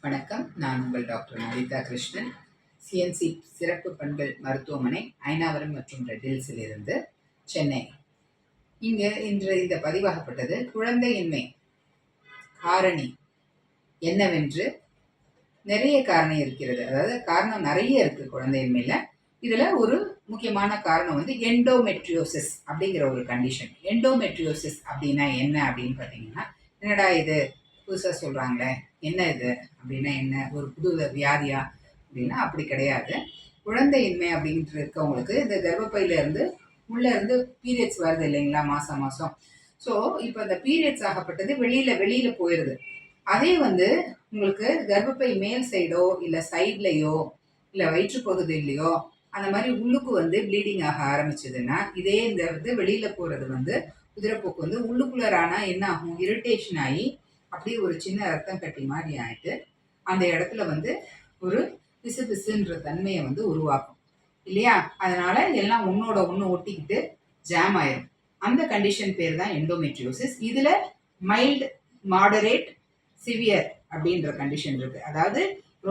வணக்கம். நான் உங்கள் டாக்டர் லலிதா கிருஷ்ணன், சிஎன்சி சிறப்பு பெண்கள் மருத்துவமனை, அயனாவரம் மற்றும் ரெட்டில்ஸில் இருந்து சென்னை. இங்கு இன்று இந்த பதிவாகப்பட்டது குழந்தையின்மை காரணி என்னவென்று. நிறைய காரணம் இருக்கிறது, அதாவது காரணம் நிறைய இருக்கு குழந்தையின்மையில. இதுல ஒரு முக்கியமான காரணம் எண்டோமெட்ரியோசிஸ் அப்படிங்கிற ஒரு கண்டிஷன். எண்டோமெட்ரியோசிஸ் அப்படின்னா என்ன அப்படின்னு பார்த்தீங்கன்னா, என்னடா இது புதுசாக சொல்கிறாங்களே, என்ன இது அப்படின்னா என்ன, ஒரு புது வியாதியா அப்படின்னா அப்படி கிடையாது. குழந்தையின்மை அப்படின்ட்டு இருக்கவங்களுக்கு இந்த கர்ப்பப்பையிலேருந்து உள்ளேருந்து பீரியட்ஸ் வருது இல்லைங்களா, மாதம் மாதம். ஸோ இப்போ அந்த பீரியட்ஸ் ஆகப்பட்டது வெளியில் போயிடுது. அதே உங்களுக்கு கர்ப்பப்பை மேல் சைடோ இல்லை சைட்லையோ இல்லை வயிற்று பகுதியிலையோ அந்த மாதிரி உள்ளுக்கு ப்ளீடிங் ஆக ஆரம்பிச்சதுன்னா, இதே இந்த வெளியில் போகிறது உதிரப்போக்கு உள்ளுக்குள்ளரான என்ன ஆகும், இரிட்டேஷன் ஆகி அப்படியே ஒரு சின்ன ரத்தம் கட்டி மாதிரி ஆயிட்டு அந்த இடத்துல ஒரு பிசு பிசுன்ற தன்மையை உருவாக்கும் இல்லையா. அதனால எல்லாம் ஒன்னோட ஒன்று ஒட்டிக்கிட்டு ஜாம் ஆயிரும். அந்த கண்டிஷன் பேர் தான் எண்டோமெட்ரியோசிஸ். இதுல மைல்டு, மாடரேட், சிவியர் அப்படின்ற கண்டிஷன் இருக்கு. அதாவது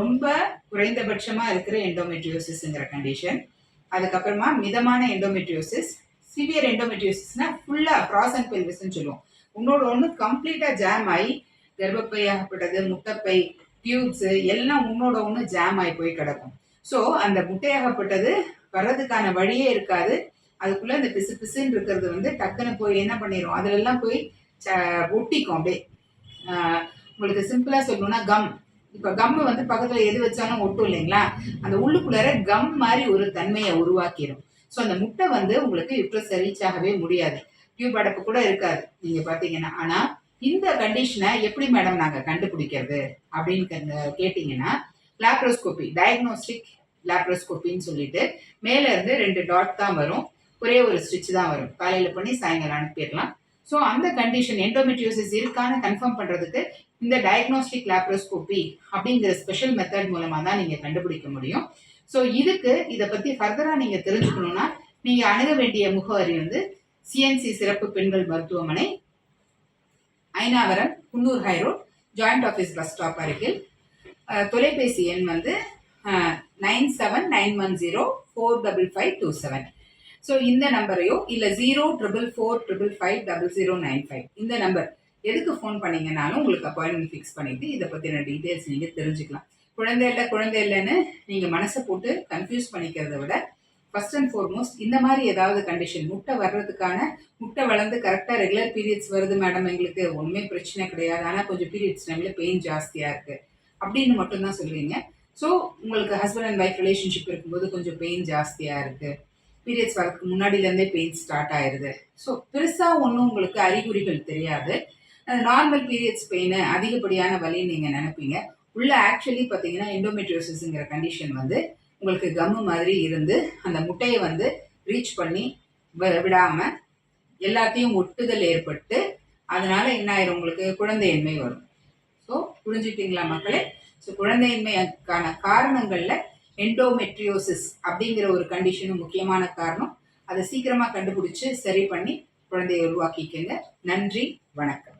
ரொம்ப குறைந்தபட்சமா இருக்கிற எண்டோமெட்ரியோசிஸ்ங்கிற கண்டிஷன், அதுக்கப்புறமா மிதமான எண்டோமெட்ரியோசிஸ், சிவியர் எண்டோமெட்ரியோசிஸ்னா ஃபுல்லா கிராஸ் அண்ட் பெல்விஸ்ன்னு சொல்லுவோம். உன்னோட ஒன்று கம்ப்ளீட்டா ஜாம் ஆகி கர்ப்பப்பை ஆகப்பட்டது, முட்டைப்பை, டியூப்ஸ் எல்லாம் உன்னோட ஒன்று ஜாம் ஆகி போய் கிடக்கும். ஸோ அந்த முட்டையாகப்பட்டது வர்றதுக்கான வழியே இருக்காது. அதுக்குள்ள அந்த பிசு பிசுன்னு இருக்கிறது டக்குன்னு போய் என்ன பண்ணிடும், அதுல எல்லாம் போய் ஒட்டிக்கும் அப்படியே. உங்களுக்கு சிம்பிளா சொல்லணும்னா கம். இப்ப கம் பக்கத்துல எது வச்சாலும் ஒட்டும் இல்லைங்களா, அந்த உள்ளுக்குள்ளார கம் மாதிரி ஒரு தன்மையை உருவாக்கிடும். ஸோ அந்த முட்டை உங்களுக்கு யுட்ரஸ் ரீச் ஆகவே முடியாது, டியூப் அடப்பு கூட இருக்காது நீங்க பாத்தீங்கன்னா. ஆனா இந்த கண்டிஷனை எப்படி மேடம் நாங்க கண்டுபிடிக்கிறது அப்படின்னு கேட்டீங்கன்னா, லாப்ரோஸ்கோபி, டயக்னோஸ்டிக் லாப்ரோஸ்கோபின்னு சொல்லிட்டு மேல இருந்து 2 டாட் தான் வரும், ஒரே ஒரு ஸ்டிச் தான் வரும். காலையில பண்ணி சாயங்காலம் அனுப்பிடலாம். ஸோ அந்த கண்டிஷன் எண்டோமெட்ரியோசிஸ் இருக்கான்னு கன்ஃபார்ம் பண்றதுக்கு இந்த டயக்னோஸ்டிக் லாப்ரோஸ்கோபி அப்படிங்கிற ஸ்பெஷல் மெத்தட் மூலமா தான் நீங்க கண்டுபிடிக்க முடியும். ஸோ இதுக்கு இதை பத்தி ஃபர்தரா நீங்க தெரிஞ்சுக்கணும்னா நீங்க அணுக வேண்டிய முகவரி சிஎன்சி சிறப்பு பெண்கள் மருத்துவமனை, Ayanavaram, Coonoor high road, joint office bus stop அருகில். தொலைபேசி எண் 9791045527. ஸோ இந்த நம்பரையோ இல்லை 04445550095 இந்த நம்பர் எதுக்கு ஃபோன் பண்ணீங்கன்னாலும் உங்களுக்கு அப்பாயின்மெண்ட் ஃபிக்ஸ் பண்ணிட்டு இதை பற்றின டீட்டெயில்ஸ் நீங்கள் தெரிஞ்சுக்கலாம். குழந்தை இல்லைன்னு நீங்கள் மனசை போட்டு கன்ஃபியூஸ் பண்ணிக்கிறத விட ஃபர்ஸ்ட் அண்ட் ஃபார்மோஸ்ட் இந்த மாதிரி ஏதாவது கண்டிஷன், முட்டை வர்றதுக்கான, முட்டை வளர்ந்து கரெக்டாக ரெகுலர் பீரியட்ஸ் வருது மேடம், எங்களுக்கு ஒன்றுமே பிரச்சனை கிடையாது, ஆனால் கொஞ்சம் பீரியட்ஸ் டைமில் பெயின் ஜாஸ்தியாக இருக்குது அப்படின்னு மட்டும்தான் சொல்லுவீங்க. ஸோ உங்களுக்கு ஹஸ்பண்ட் அண்ட் ஒய்ஃப் ரிலேஷன்ஷிப் இருக்கும்போது கொஞ்சம் பெயின் ஜாஸ்தியாக இருக்குது, பீரியட்ஸ் வரதுக்கு முன்னாடியிலேருந்தே பெயின் ஸ்டார்ட் ஆயிடுது. ஸோ பெருசாக ஒன்றும் உங்களுக்கு அறிகுறிகள் தெரியாது, நார்மல் பீரியட்ஸ் பெயின், அதிகப்படியான வலின்னு நீங்கள் நினைப்பீங்க. உள்ள ஆக்சுவலி பார்த்தீங்கன்னா எண்டோமெட்ரியோசிஸ்ங்கிற கண்டிஷன் உங்களுக்கு கம்மு மாதிரி இருந்து அந்த முட்டையை ரீச் பண்ணி விடாம எல்லாத்தையும் ஒட்டுதல் ஏற்பட்டு அதனால என்ன ஆயிரும், உங்களுக்கு குழந்தையின்மை வரும். ஸோ புரிஞ்சுட்டீங்களா மக்களே. ஸோ குழந்தையின்மைக்கான காரணங்கள்ல எண்டோமெட்ரியோசிஸ் அப்படிங்கிற ஒரு கண்டிஷனும் முக்கியமான காரணம். அதை சீக்கிரமா கண்டுபிடிச்சு சரி பண்ணி குழந்தையை உருவாக்கிக்கங்க. நன்றி, வணக்கம்.